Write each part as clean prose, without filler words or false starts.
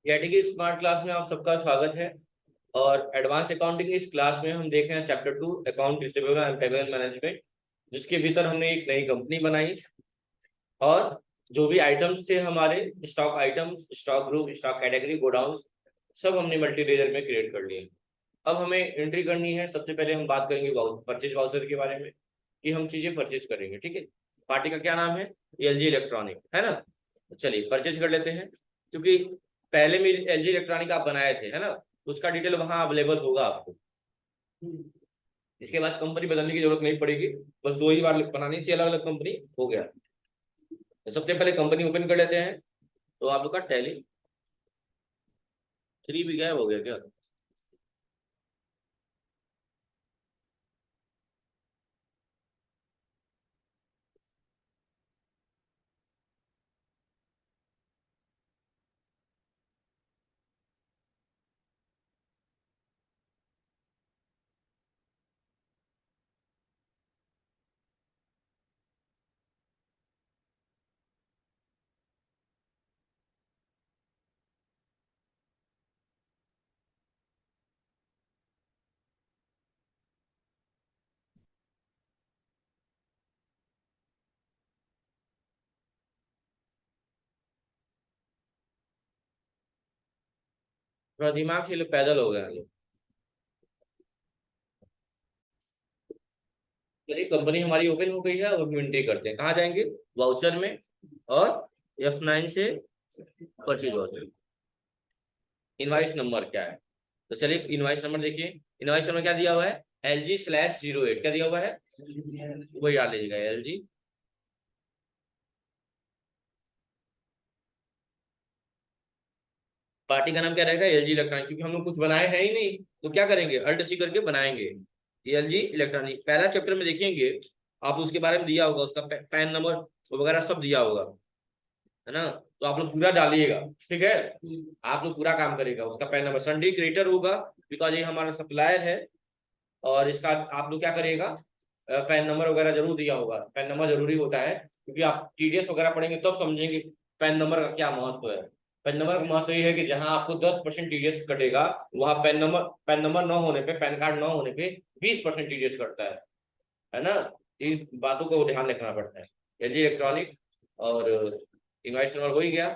यानी कि smart class में आप सबका स्वागत है। और एडवांस अकाउंटिंग इस क्लास में हम देख रहे हैं chapter 2 account receivable and payable management, जिसके भीतर हमने एक नई कंपनी बनाई और जो भी आइटम्स थे हमारे stock items, stock group, stock category, godown, सब हमने मल्टी लेजर में क्रिएट कर लिए। अब हमें एंट्री करनी है। सबसे पहले हम बात करेंगे परचेज वाउचर के बारे में कि हम चीजें परचेज करेंगे। ठीक है, पार्टी का क्या नाम है? एलजी इलेक्ट्रॉनिक है ना। चलिए परचेज कर लेते हैं। क्योंकि पहले में एलजी इलेक्ट्रॉनिक आप बनाए थे है ना, तो उसका डिटेल वहां अवेलेबल होगा आपको। इसके बाद कंपनी बदलने की जरूरत नहीं पड़ेगी, बस 2 ही बार बनानी थी अलग अलग कंपनी, हो गया। तो सबसे पहले कंपनी ओपन कर लेते हैं। तो आप लोग का टैली 3 भी गायब हो गया क्या? थोड़ा दिमाग से पैदल हो गया लोग। चलिए कंपनी हमारी ओपन हो गई है और एंट्री करते हैं। कहाँ जाएंगे? वाउचर में। और F9 से परचेज वाउचर। इनवाइस नंबर क्या है? तो चलिए इनवाइस नंबर देखिए। इनवाइस नंबर क्या दिया हुआ है? LG/08 क्या दिया हुआ है? वही डाल लीजिएगा, LG। पार्टी का नाम क्या रहेगा? LG electronic. क्योंकि हम लोग कुछ बनाए हैं ही नहीं, तो क्या करेंगे? अल्ट सी करके बनाएंगे। एलजी इलेक्ट्रॉनिक पहला चैप्टर में देखेंगे आप, उसके बारे में दिया होगा, उसका पैन नंबर वगैरह सब दिया होगा, है ना। तो आप लोग पूरा डालिएगा, ठीक है। आप लोग पूरा काम करेगा, उसका पैन नंबर सन्डी क्रिएटर होगा, बिकॉज ये हमारा सप्लायर है। और इसका आप लोग क्या करिएगा, पैन नंबर वगैरह जरूर दिया होगा। पैन नंबर जरूरी होता है, क्योंकि आप टीडीएस वगैरह पढ़ेंगे तब समझेंगे पैन नंबर का क्या महत्व है। पैन नंबर का महत्व ये है कि जहां आपको 10% टीडीएस कटेगा, वहां पैन नंबर न होने पे, पैन कार्ड न होने पे 20% टीडीएस कटता है ना। इन बातों को ध्यान रखना पड़ता है। एलजी इलेक्ट्रॉनिक और इनवाइस नंबर हो ही गया।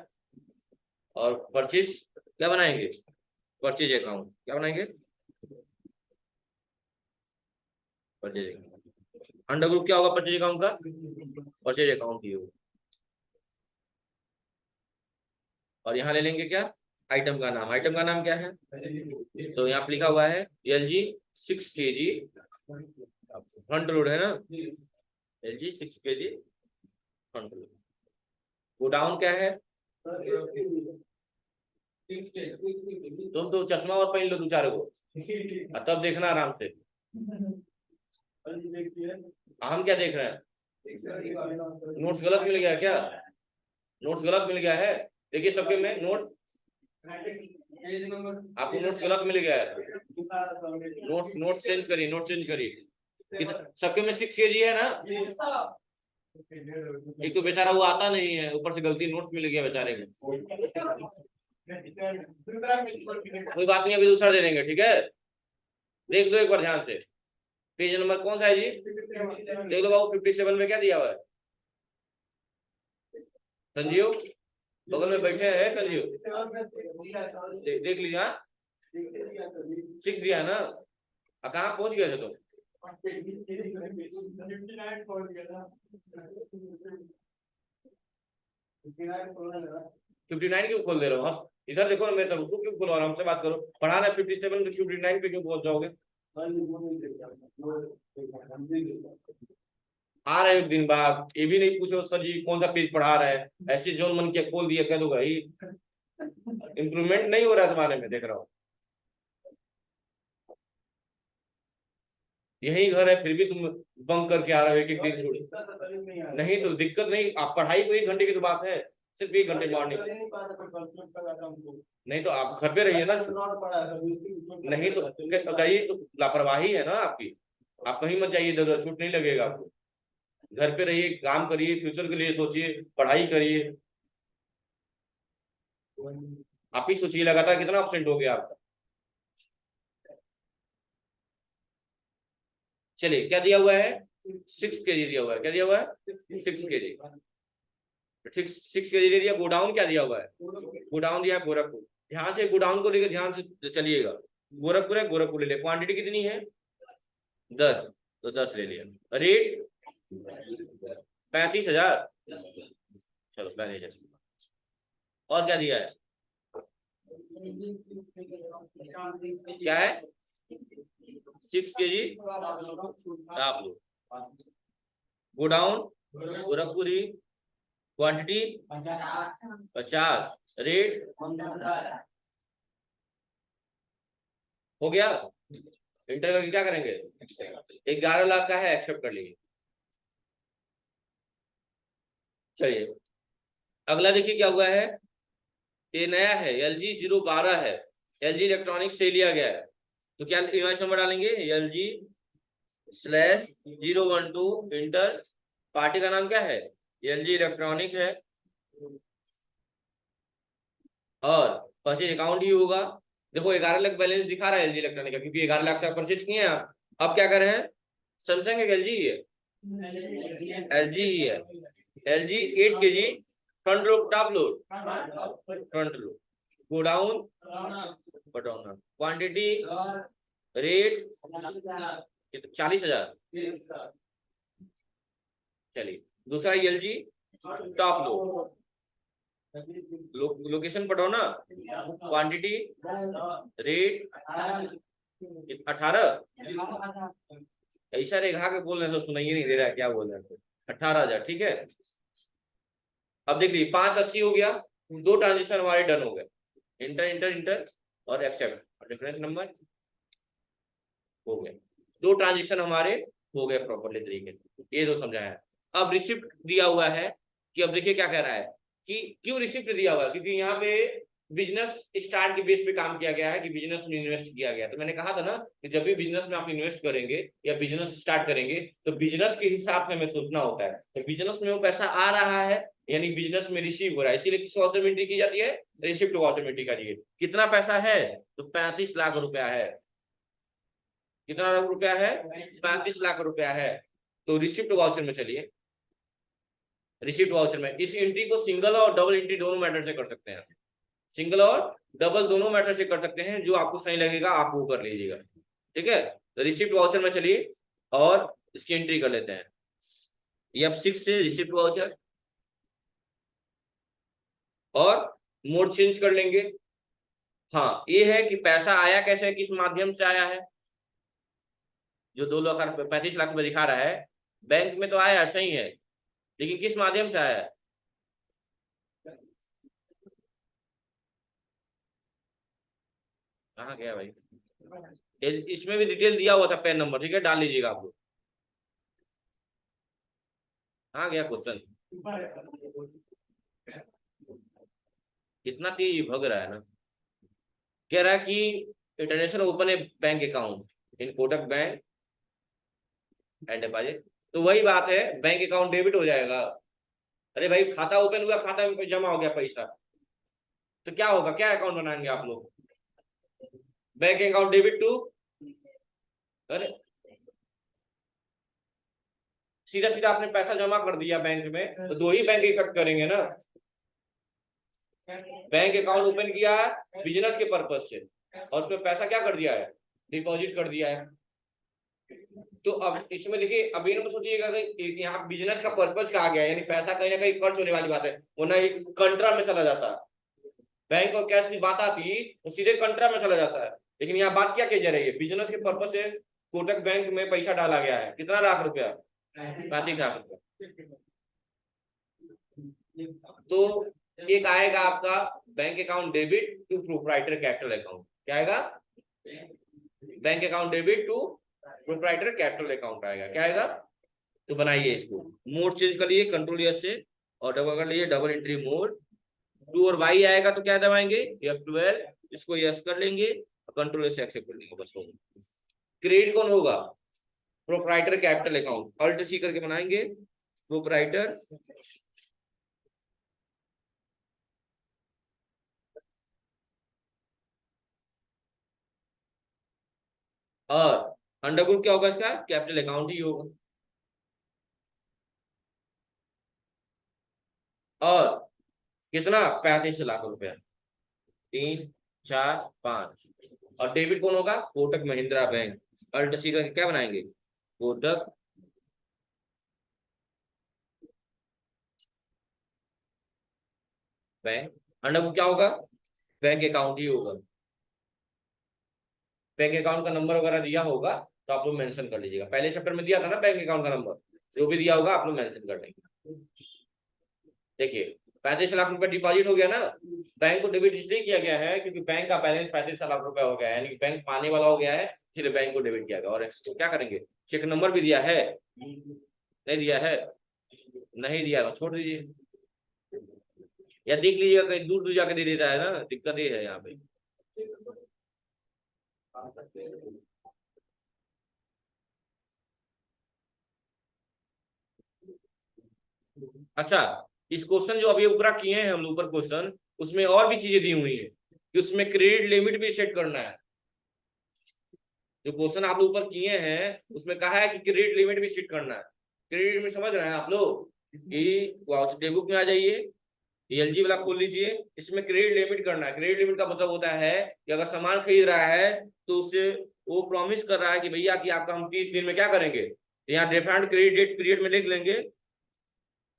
और परचेज क्या बनाएंगे? परचेज अकाउंट क्या बनाएंगे? Purchase account. अंडर ग्रुप क्या होगा परचेज अकाउंट का? परचेज अकाउंट ही होगा। और यहाँ ले लेंगे क्या? आइटम का नाम। आइटम का नाम क्या है? तो यहाँ पे लिखा हुआ है LG 6 kg फ्रंट लोड, है ना। LG 6 kg front load. Godown क्या है? तुम तो चश्मा और पहन लो दो चार को, और तब देखना आराम से। हम क्या देख रहे हैं? नोट्स गलत मिल गया क्या? नोट्स गलत मिल गया है। देखिए सबके में नोट, आपको नोट्स गलत मिल गया है। नोट चेंज करिए, नोट चेंज करिए। सबके में 6 kg है ना। एक तो बेचारा वो आता नहीं है, ऊपर से गलती नोट मिल गया बेचारे को। कोई बात नहीं, अभी दूसरा दे देंगे, ठीक है। देख लो एक बार ध्यान से। पेज नंबर कौन सा है जी? देख लो बाबू, 57 में क्या दिया हुआ है? संजीव बगल में बैठे हैं, संजीव देख लीजिए। हाँ 6 दिया है ना। कहाँ पहुंच गए थे तुम? 59 क्यों खोल दे रहे हो? हाँ इधर देखो ना, मेरे तरफ उसको क्यों खोलवा रहा हूँ? हमसे बात करो। पढ़ाना 57 तो 59 पे क्यों पहुंच जाओगे? आ रहे हो एक दिन बाद, ये भी नहीं पूछो सर जी कौन सा पेज पढ़ा रहे हैं, ऐसे जोन मन के खोल दिया, कह दो भाई इम्प्रूवमेंट नहीं हो रहा है तुम्हारे में, देख रहा हूँ। यही घर है फिर भी तुम बंक करके आ रहे हो एक एक दिन छोड़। नहीं तो दिक्कत नहीं, आप पढ़ाई को 1 घंटे की तो बात है, सिर्फ 1 घंटे मॉर्निंग। नहीं तो आप घर पे रहिए ना। नहीं तो कहीं तो लापरवाही है ना आपकी। आप कहीं मत जाइए, इधर छूट नहीं लगेगा आपको। घर पे रहिए, काम करिए, फ्यूचर के लिए सोचिए, पढ़ाई करिए। आप ही सोचिए लगातार कितना ऑप्शन हो गया आपका। चलिए क्या दिया हुआ है, 6 kg दिया हुआ है, क्या दिया हुआ है 6 kg, 6 kg दे दिया। गोडाउन क्या दिया हुआ है, गोडाउन दिया है गोरखपुर। ध्यान से गोडाउन को लेकर ध्यान से चलिएगा, गोरखपुर है, गोरखपुर ले लिया। क्वांटिटी कितनी है 10, तो 10 ले लिया। रेट 35,000, चलो 35,000। और क्या दिया है, क्या है 6 kg आप लो। गोडाउन गोरखपुरी, क्वांटिटी 50, रेट हो गया। इंटर करके क्या करेंगे, 11 लाख का है, एक्सेप्ट कर लीजिए। चलिए अगला देखिए क्या हुआ है, ये नया है LG 012 है, LG इलेक्ट्रॉनिक्स से लिया गया है। तो क्या इनवॉइस नंबर डालेंगे, LG/012 इंटर, पार्टी का नाम क्या है LG इलेक्ट्रॉनिक है, और परचेज अकाउंट ही होगा। देखो 11 लाख बैलेंस दिखा रहा है LG इलेक्ट्रॉनिक का, क्योंकि 11 लाख से परचेज किए हैं आप। अब क्या कर रहे हैं, सैमसंग है LG ही है, LG ही है। LG 8 kg front load, top load, front load. Godown Batauna, quantity, rate 40,000। चलिए दूसरा LG top load, location Patauna, quantity, rate 18। ऐसा रेखा के बोल रहे हैं तो सुनाई नहीं दे रहा है क्या बोल रहे हैं, 18,000 ठीक है। अब देख लीजिए 580 हो गया, 2 ट्रांजेक्शन हमारे डन हो गए, इंटर इंटर इंटर और एक्सेप्ट, रेफरेंस नंबर हो गए, 2 ट्रांजेक्शन हमारे हो गए प्रॉपरली तरीके से, ये 2 समझाया। अब रिसिप्ट दिया हुआ है कि अब देखिए क्या कह रहा है कि क्यों रिसिप्ट दिया हुआ है, क्योंकि यहाँ पे बिजनेस स्टार्ट के बेस पे काम किया गया है कि बिजनेस में इन्वेस्ट किया गया। तो मैंने कहा था ना कि जब भी बिजनेस में आप इन्वेस्ट करेंगे या बिजनेस स्टार्ट करेंगे तो बिजनेस के हिसाब से हमें सोचना होता है। तो बिजनेस में वो पैसा आ रहा है यानी बिजनेस में रिसीव हो रहा है, इसीलिए किस वाउचर में एंट्री की जाती है, रिसिप्ट वाउचर में एंट्री करिए। कितना पैसा है, तो 35 लाख रुपया है। कितना रुपया है, 35 लाख रुपया है। तो रिसिप्ट वाउचर में चलिए, रिसिप्ट वाउचर में इस एंट्री को सिंगल और डबल एंट्री दोनों मेथड से कर सकते हैं, सिंगल और डबल दोनों मेथड से कर सकते हैं, जो आपको सही लगेगा आप वो कर लीजिएगा। ठीक है, तो रिसिप्ट वाउचर में चलिए और इसकी एंट्री कर लेते हैं। F6 से रिसिप्ट वाउचर, और मोड चेंज कर लेंगे। हाँ ये है कि पैसा आया कैसे, किस माध्यम से आया है, जो 2,35 लाख रुपए दिखा रहा है बैंक में तो आया सही है, लेकिन किस माध्यम से आया है, कहाँ गया भाई, इसमें भी डिटेल दिया हुआ था पैन नंबर, ठीक है डाल लीजिएगा आप लोग। कहाँ गया क्वेश्चन, इतना तेज भग रहा है ना। कह रहा है कि इंटरनेशनल ओपन है bank account in Kotak bank and deposit, तो वही बात है बैंक अकाउंट डेबिट हो जाएगा। अरे भाई खाता ओपन हुआ, खाता में जमा हो गया पैसा, तो क्या होगा, क्या अकाउंट बनाएंगे आप लोग, बैंक अकाउंट डेबिट टू, अरे सीधा सीधा आपने पैसा जमा कर दिया बैंक में, तो 2 ही बैंक इफेक्ट करेंगे ना। बैंक अकाउंट ओपन किया है बिजनेस के पर्पज से, और उसमें पैसा क्या कर दिया है, डिपॉजिट कर दिया है। तो अब इसमें देखिए, अब ये तो सोचिएगा कि यहाँ बिजनेस का पर्पज क्या आ गया, यानी पैसा कहीं ना कहीं खर्च होने वाली बात है, वरना एक कंट्रा में चला जाता है। बैंक और कैश की बात आती तो सीधे कंट्रा में चला जाता है, लेकिन यहाँ बात क्या की जा रही है, बिजनेस के पर्पज से कोटक बैंक में पैसा डाला गया है, कितना लाख रुपया, 35 लाख रुपया। तो एक आएगा आपका bank account debit to proprietor capital account, क्या आएगा, bank account debit to proprietor capital account आएगा, क्या आएगा। तो बनाइए इसको, मोड चेंज कर लिए कंट्रोल एस से, और डबल कर लिए डबल एंट्री मोड, 2 और y आएगा तो क्या दबाएंगे F12, इसको यस कर लेंगे, कंट्रोल एस एक्सेप्ट कर लेंगे, बस होगा। क्रेडिट कौन होगा, proprietor capital account, alt C करके बनाएंगे, प्रोप्राइटर और अंडरवुड क्या होगा इसका, कैपिटल अकाउंट ही होगा। और कितना, 35 लाख रुपया, 3 4 5। और डेबिट कौन होगा, Kotak Mahindra Bank. Alt C करके क्या बनाएंगे, कोटक बैंक। अंडरवुड क्या होगा, बैंक अकाउंट ही होगा। बैंक अकाउंट का नंबर वगैरह दिया होगा तो आप लोग मेंशन कर लीजिएगा, पहले चैप्टर में दिया था ना बैंक अकाउंट का नंबर, जो भी दिया होगा आप लोग मेंशन कर देंगे। देखिए 35 लाख रुपए डिपॉजिट हो गया ना, बैंक को डेबिट इसलिए किया गया है क्योंकि बैंक का बैलेंस 35 लाख रुपए हो गया है, यानी कि बैंक पाने वाला हो गया है, इसलिए बैंक को डेबिट किया गया। और इसको क्या करेंगे, चेक नंबर भी दिया है, नहीं दिया है, नहीं दिया तो छोड़ दीजिए, या देख लीजिएगा कहीं दूर दूर जाके दे देता है ना, दिक्कत ये है यहाँ पे। अच्छा, इस क्वेश्चन जो अभी ऊपर किए हैं हम लोग ऊपर क्वेश्चन, उसमें और भी चीजें दी हुई है कि उसमें क्रेडिट लिमिट भी सेट करना है। जो क्वेश्चन आप लोग ऊपर किए हैं उसमें कहा है कि क्रेडिट लिमिट भी सेट करना है। क्रेडिट लिमिट समझ रहे हैं आप लोग, कि वाउचर बुक में आ जाइए, एलजी वाला खोल लीजिए, इसमें क्रेडिट लिमिट करना है। क्रेडिट लिमिट का मतलब होता है कि अगर सामान खरीद रहा है तो उससे वो प्रॉमिस कर रहा है कि भैया कि आपका हम 30 दिन में क्या करेंगे, तो यहाँ डिफरेंट क्रेडिट डेट पीरियड में लिख लेंगे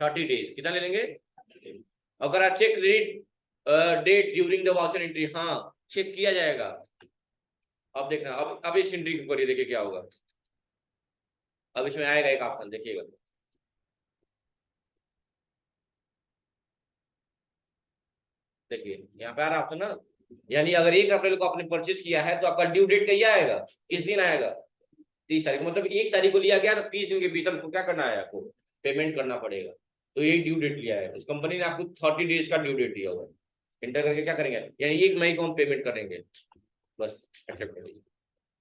30 डेज, कितना ले लेंगे। अगर आप check credit date during the voucher entry, हाँ चेक किया जाएगा। अब देखना, अब इस एंट्री को करिए, देखिए क्या होगा। अब इसमें आएगा एक ऑप्शन, देखिएगा, देखिए यहाँ पे आ रहा ऑप्शन ना, यानी अगर 1 अप्रैल को आपने परचेज किया है तो आपका ड्यू डेट कहीं आएगा, किस दिन आएगा, 30 तारीख, मतलब 1 तारीख को लिया गया तो 30 दिन के भीतर उसको क्या करना है, आपको पेमेंट करना पड़ेगा। तो ये ड्यू डेट लिया है उस कंपनी ने, आपको 30 डेज का ड्यू डेट दिया हुआ है। इंटर करके क्या करेंगे, यानी 1 मई को हम पेमेंट करेंगे, बस एक्सेप्ट कर लीजिए।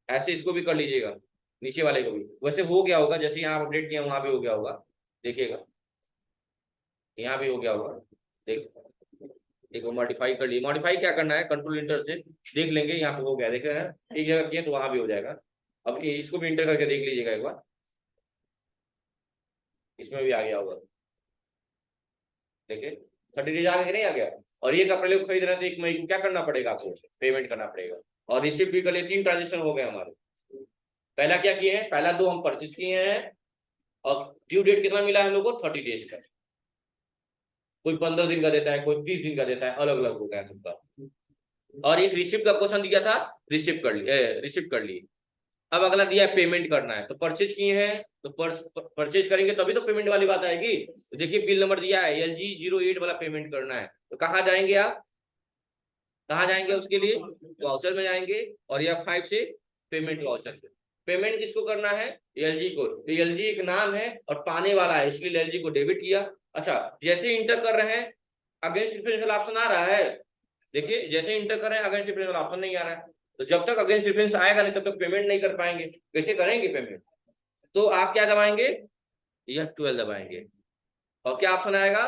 ऐसे इसको भी कर लीजिएगा, नीचे वाले को भी वैसे हो गया होगा, जैसे यहाँ अपडेट किया वहां भी हो गया होगा, देखिएगा यहाँ भी हो गया होगा। देख, देखो मॉडिफाई कर लिए, मॉडिफाई क्या करना है, कंट्रोल इंटर से देख लेंगे, यहाँ पे हो गया, देख रहे हैं एक जगह किया तो वहां भी हो जाएगा। अब इसको भी इंटर करके देख लीजिएगा एक बार, इसमें भी आ गया होगा, देखिए 30 डेज आ गया, नहीं आ गया। और 1 अप्रैल को खरीद रहे हैं तो 1 मई को क्या करना पड़ेगा, आपको पेमेंट करना पड़ेगा। और रिसिप्ट भी कर लिए, 3 ट्रांजेक्शन हो गए हमारे। पहला क्या किए हैं, पहला 2 हम परचेज किए हैं, और ड्यू डेट कितना मिला है हम लोग को, 30 डेज का। कोई 15 दिन का देता है, कोई 30 दिन का देता है, अलग अलग होता है सबका। और एक रिसिप्ट का क्वेश्चन दिया था, रिसिप्ट कर लिए, रिसिप्ट कर लिए। अब अगला दिया है पेमेंट करना है, तो परचेज किए हैं तो परचेज करेंगे तभी तो पेमेंट वाली बात आएगी। तो देखिए बिल नंबर दिया है LG08 वाला पेमेंट करना है, तो कहाँ जाएंगे आप, कहाँ जाएंगे उसके लिए, वाउचर में जाएंगे, और या 5 से पेमेंट वाउचर पे। पेमेंट किसको करना है, एलजी को, तो एलजी एक नाम है और पाने वाला है, इसलिए एलजी को डेबिट किया। अच्छा, जैसे इंटर कर रहे हैं अगेंस्ट डिफरेंशियल ऑप्शन आ रहा है, देखिए जैसे इंटर कर रहे हैं अगेंस्ट डिफरेंशियल ऑप्शन नहीं आ रहा है, तो जब तक अगेंस्ट डिफरेंस आएगा नहीं तब तक पेमेंट नहीं कर पाएंगे। कैसे करेंगे पेमेंट, तो आप क्या दबाएंगे, F12 दबाएंगे, और क्या ऑप्शन आएगा,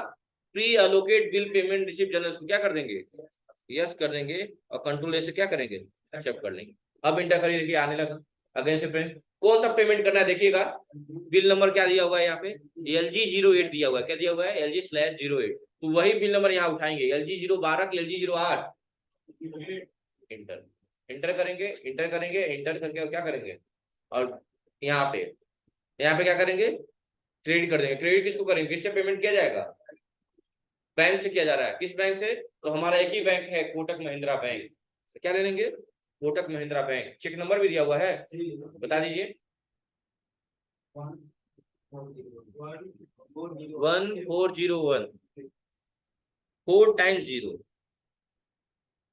pre allocate bill payment receive general को क्या कर देंगे, यस कर देंगे, और कंट्रोल ए से क्या करेंगे, एक्सेप्ट कर लेंगे। अब इंटर करिए, देखिए आने लगा अगेंस्ट पेमेंट, कौन सा पेमेंट करना है देखिएगा। बिल नंबर क्या दिया हुआ है यहाँ पे, LG08 दिया हुआ है, क्या दिया हुआ है, LG/08, तो वही बिल नंबर यहाँ उठाएंगे, LG012 की LG08, इंटर, इंटर करेंगे, इंटर करेंगे, इंटर करके और क्या करेंगे, और यहाँ पे क्या करेंगे, क्रेडिट कर देंगे। क्रेडिट किसको करेंगे, किससे पेमेंट किया जाएगा, बैंक से किया जा रहा है, किस बैंक से, तो हमारा एक ही बैंक है, कोटक महिंद्रा बैंक। तो क्या ले लेंगे, Kotak Mahindra Bank, cheque number भी दिया हुआ है, बता दीजिए, 1401, 4 टाइम्स 0,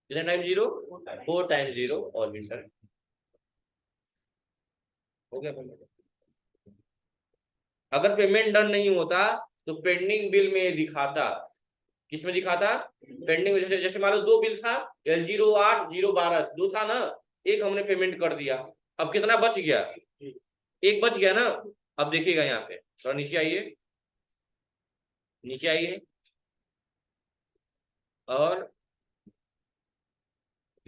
कितना टाइम 0, 4 टाइम्स 0, और इंटर हो गया पेमेंट। अगर पेमेंट डन नहीं होता तो पेंडिंग बिल में दिखाता, किसमें दिखाता, पेंडिंग, जैसे जैसे मान लो 2 बिल था, L08 012 दो था ना, एक हमने पेमेंट कर दिया, अब कितना बच गया, एक बच गया ना। अब देखिएगा यहाँ पे थोड़ा नीचे आइए, नीचे आइए, और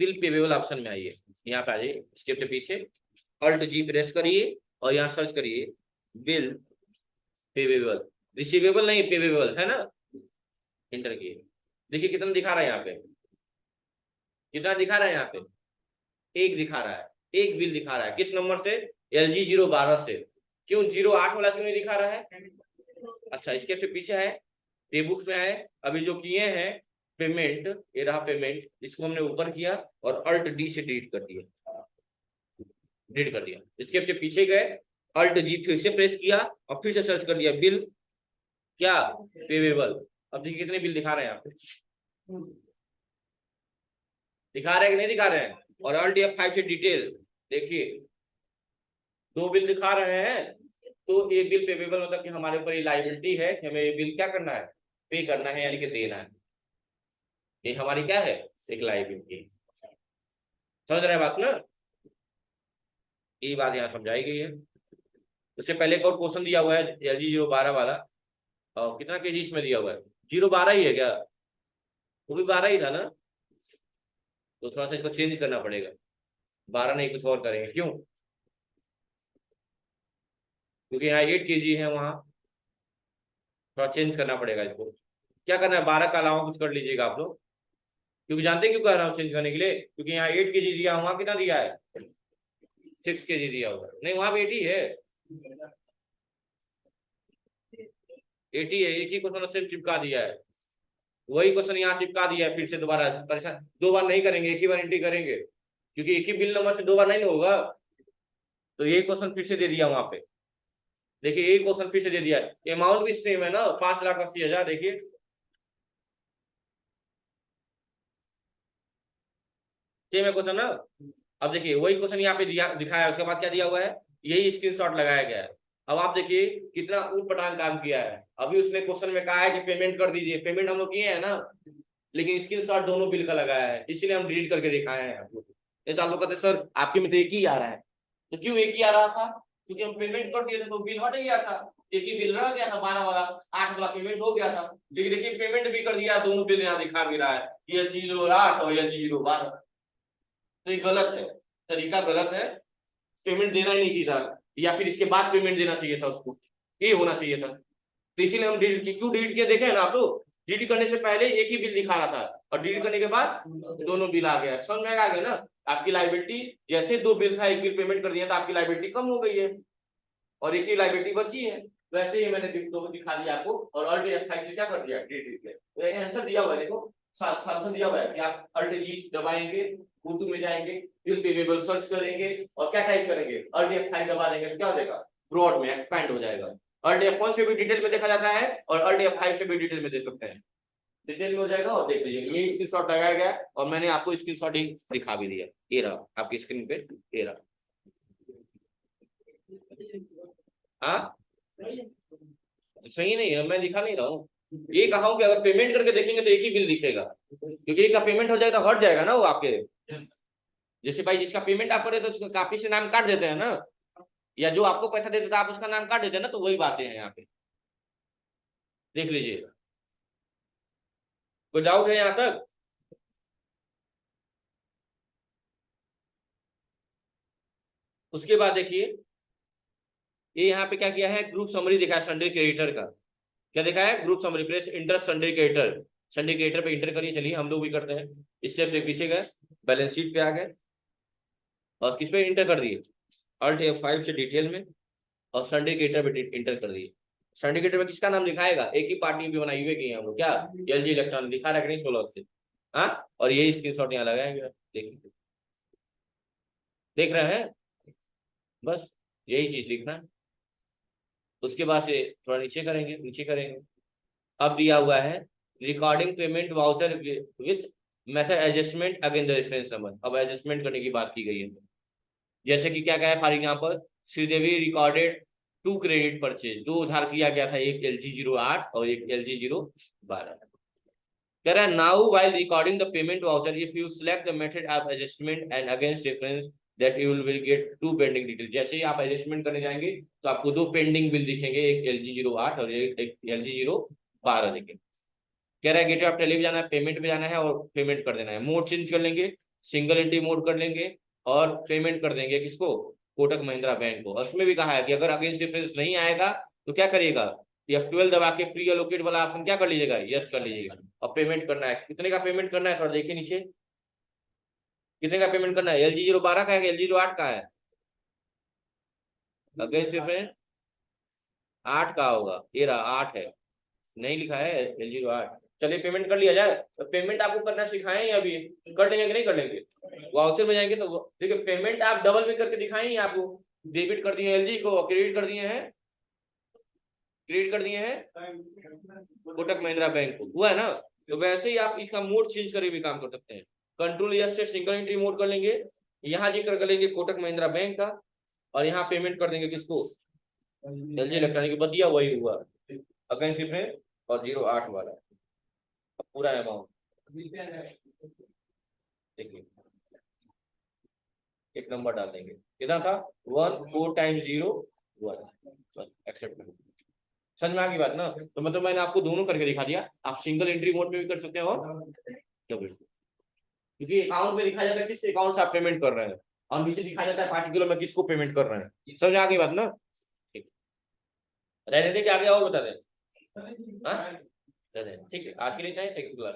बिल पेबल ऑप्शन में आइए, यहाँ पे आ जाइए स्टेप से पीछे, अल्ट जी प्रेस करिए और यहाँ सर्च करिए बिल पेवेबल, रिसीवेबल नहीं पेवेबल है ना, इंटर किए। देखिए कितना दिखा रहा है यहाँ पे, कितना दिखा रहा है यहाँ पे, एक दिखा रहा है, एक बिल दिखा रहा है। किस नंबर से? LG012 से। क्यों 08 वाला क्यों नहीं दिखा रहा है? अच्छा इसके फिर पीछे है, पे बुक्स में है। अभी जो किए हैं पेमेंट, ये रहा पेमेंट, इसको हमने ऊपर किया और अल्ट डी से डिलीट कर दिया, डिलीट कर दिया। इसके पीछे गए, अल्ट जी फिर से प्रेस किया और फिर से सर्च कर दिया बिल क्या पेवेबल। अब देखिए कितने बिल दिखा रहे हैं यहाँ पे, दिखा रहे हैं कि नहीं दिखा रहे हैं? और अल्ट F5 से डिटेल देखिए, दो बिल दिखा रहे हैं। तो एक बिल पेवेबल मतलब कि हमारे ऊपर ये लायबिलिटी है कि हमें ये बिल क्या करना है, पे करना है, यानी कि देना है। ये हमारी क्या है, एक लायबिलिटी। समझ रहे हैं बात ना? ये बात यहाँ समझाई गई है। उससे पहले एक और क्वेश्चन दिया हुआ है LG012 वाला, और कितना केजी इसमें दिया हुआ है? 012 ही है क्या? वो भी 12 ही था ना, तो थोड़ा सा इसको चेंज करना पड़ेगा, 12 नहीं कुछ और करेंगे। क्यों? क्योंकि यहाँ 8 केजी है, वहाँ थोड़ा चेंज करना पड़ेगा इसको। क्या करना है, 12 का अलावा कुछ कर लीजिएगा आप लोग, क्योंकि जानते हैं क्यों कह रहा हूँ चेंज करने के लिए, क्योंकि यहाँ 8 केजी दिया, वहाँ कितना दिया है? 6 केजी दिया हुआ है। नहीं वहां पे 80 है, 80 है। एक ही क्वेश्चन सिर्फ चिपका दिया है, वही क्वेश्चन यहाँ चिपका दिया है। फिर से दोबारा परेशान, दो बार नहीं करेंगे, एक ही बार एंट्री करेंगे, क्योंकि एक ही बिल नंबर से दो बार नहीं होगा। तो ये क्वेश्चन फिर से दे दिया वहां पे, देखिए एक क्वेश्चन फिर से दे दिया है। अमाउंट भी सेम है ना, 5,80,000। देखिए सेम है क्वेश्चन ना। अब देखिए वही क्वेश्चन यहाँ पे दिया दिखाया है, उसके बाद क्या दिया हुआ है, यही स्क्रीनशॉट लगाया गया है। अब आप देखिए कितना ऊट पटांग काम किया है। अभी उसने क्वेश्चन में कहा है कि पेमेंट कर दीजिए, पेमेंट हम लोग किए हैं ना, लेकिन स्क्रीनशॉट दोनों बिल का लगाया है, इसलिए हम डिलीट करके दिखाए हैं आप लोग। नहीं तो आप लोग कहते सर आपके में तो एक ही आ रहा है। तो क्यों एक ही आ रहा था? क्योंकि हम पेमेंट कर दिए थे तो बिल हट गया था, एक ही बिल रह गया था, 12 वाला, 8 वाला पेमेंट हो गया था। लेकिन देखिए पेमेंट भी कर दिया, दोनों बिल यहाँ दिखा भी रहा है, LG08 और LG012। तो ये गलत है, तरीका गलत है। पेमेंट देना ही नहीं चाहिए था, या फिर इसके बाद पेमेंट देना चाहिए था उसको, ये होना चाहिए था। तो इसीलिए हम डिलीट किए। क्यों डिलीट किए देखे ना आप लोग, डिलीट करने से पहले एक ही बिल दिखा रहा था, और डिलीट करने के बाद दोनों बिल आ गया। समझ में आ गया ना? आपकी लाइबिलिटी, जैसे दो बिल था, एक बिल पेमेंट कर दिया तो आपकी लाइबिलिटी कम हो गई है और एक ही लाइबिलिटी बची है। वैसे ही मैंने दो दिखा दिया आपको, और अल्ट F5 से क्या कर दिया, डिलीट किया। तो आंसर दिया हुआ है, देखो साथ दिया हुआ है कि आप अल्ट जी दबाएंगे, गो में जाएंगे, बिल पेमेबल सर्च करेंगे और क्या टाइप करेंगे, अल्ट F5 दबा देंगे तो क्या हो जाएगा, ब्रॉड में एक्सपैंड हो जाएगा। अल्ट F1 से भी डिटेल में देखा जाता है और अल्ट F5 से भी डिटेल में देख सकते हैं, डिटेल में हो जाएगा। और देख लीजिए ये स्क्रीनशॉट लगाया गया और मैंने आपको स्क्रीनशॉट दिखा भी दिया, ये रहा आपकी स्क्रीन पे, ये रहा। हाँ सही नहीं है, मैं दिखा नहीं रहा हूँ। ये कहा हूं कि अगर पेमेंट करके देखेंगे तो एक ही बिल दिखेगा, क्योंकि एक का पेमेंट हो जाएगा तो हट जाएगा ना वो आपके। जैसे भाई जिसका पेमेंट आप करे तो उसका काफी से नाम काट देते हैं ना, या जो आपको पैसा देते थे आप उसका नाम काट देते हैं ना, तो वही बातें हैं यहाँ पे, देख लीजिएगा। कोई डाउट है यहाँ तक? उसके बाद देखिए ये यहाँ पे क्या किया है, ग्रुप समरी दिखा है सन्डे क्रेडिटर का। क्या देखा है, group summary, press inter Sunday creditor. Sunday creditor पे इंटर करिए, चलिए हम लोग भी करते हैं। इससे पीछे गए, बैलेंस शीट पे आ गए और किस पे इंटर कर दिए, अल्ट F5 से डिटेल में, और सन्डे क्रेडिटर पे इंटर कर दिए। सन्डे क्रेडिटर में किसका नाम लिखा है, एक ही पार्टी भी बनाई हुई है हम लोग, क्या LG इलेक्ट्रॉनिक दिखा रहा है कि नहीं 16 से। हाँ, और यही स्क्रीनशॉट यहाँ लगाएंगे, देखिए देख रहे हैं, बस यही चीज लिखना है। उसके बाद से थोड़ा नीचे करेंगे, नीचे करेंगे। अब दिया हुआ है recording payment voucher with method adjustment again the reference number. अब एडजस्टमेंट करने की बात की गई है, जैसे कि क्या है, for example Sridevi recorded 2 credit purchase, दो उधार किया गया था, एक LG08 और एक LG012। कह रहा है now while recording the payment voucher if you select the method of adjustment and against difference that you will get 2 pending detail. जैसे ही आप एडजस्टमेंट करने जाएंगे तो आपको 2 पेंडिंग बिल दिखेंगे, एक LG08 और एक LG012 दिखेंगे। कह रहा है गेटवे ऑफ टेली भी जाना है, पेमेंट भी जाना है और पेमेंट कर देना है। मोड चेंज कर लेंगे, सिंगल एंट्री मोड कर लेंगे और पेमेंट कर देंगे किसको, कोटक महिंद्रा बैंक को। उसमें भी कहा है कि अगर अगेंस्ट डिफरेंस नहीं आएगा तो क्या करिएगा, F12 दबा के प्री एलोकेट वाला ऑप्शन क्या कर लीजिएगा, यस कर लीजिएगा। और पेमेंट करना है, कितने का पेमेंट करना है थोड़ा देखिए नीचे, कितने का पेमेंट करना है। LG012 का है, LG08 का है, अगेंस्ट डिफरेंस 8 का होगा, ये रहा 8 है, नहीं लिखा है LG08। चलिए पेमेंट कर लिया जाए। तो पेमेंट आपको करना सिखाए अभी, कर लेंगे कि नहीं कर लेंगे, वाउचर में जाएंगे तो देखिए पेमेंट आप डबल भी करके दिखाएंगे आपको। डेबिट कर दिए LG को, क्रेडिट कर दिए हैं, क्रेडिट कर दिए हैं कोटक महिंद्रा बैंक को, हुआ है ना। तो वैसे ही आप इसका मोड चेंज करके भी काम कर सकते हैं। कंट्रोल एस से सिंगल एंट्री मोड कर लेंगे, यहाँ जिक्र कर लेंगे कोटक महिंद्रा बैंक का, और यहाँ पेमेंट कर देंगे किसको, LG इलेक्ट्रॉनिक को, दिया वही हुआ अगेंस्ट डिफरेंस और 08 वाला पूरा अमाउंट। देखिए एक नंबर डाल देंगे, कितना था 1 4 टाइम्स 0 1, एक्सेप्ट कर। समझ में आ गई बात ना। तो मतलब मैंने आपको दोनों करके दिखा दिया, आप सिंगल एंट्री मोड में भी कर सकते हो डबल, क्योंकि अकाउंट में दिखाया जाता है किस अकाउंट से आप पेमेंट कर रहे हैं, और नीचे दिखाया जाता है पार्टिकुलर में किसको पेमेंट कर रहे हैं। समझ आ गई बात ना। ठीक, रहने दे, क्या आगे और बता दें। हाँ ठीक है, आज के लिए चाहिए, थैंक यू।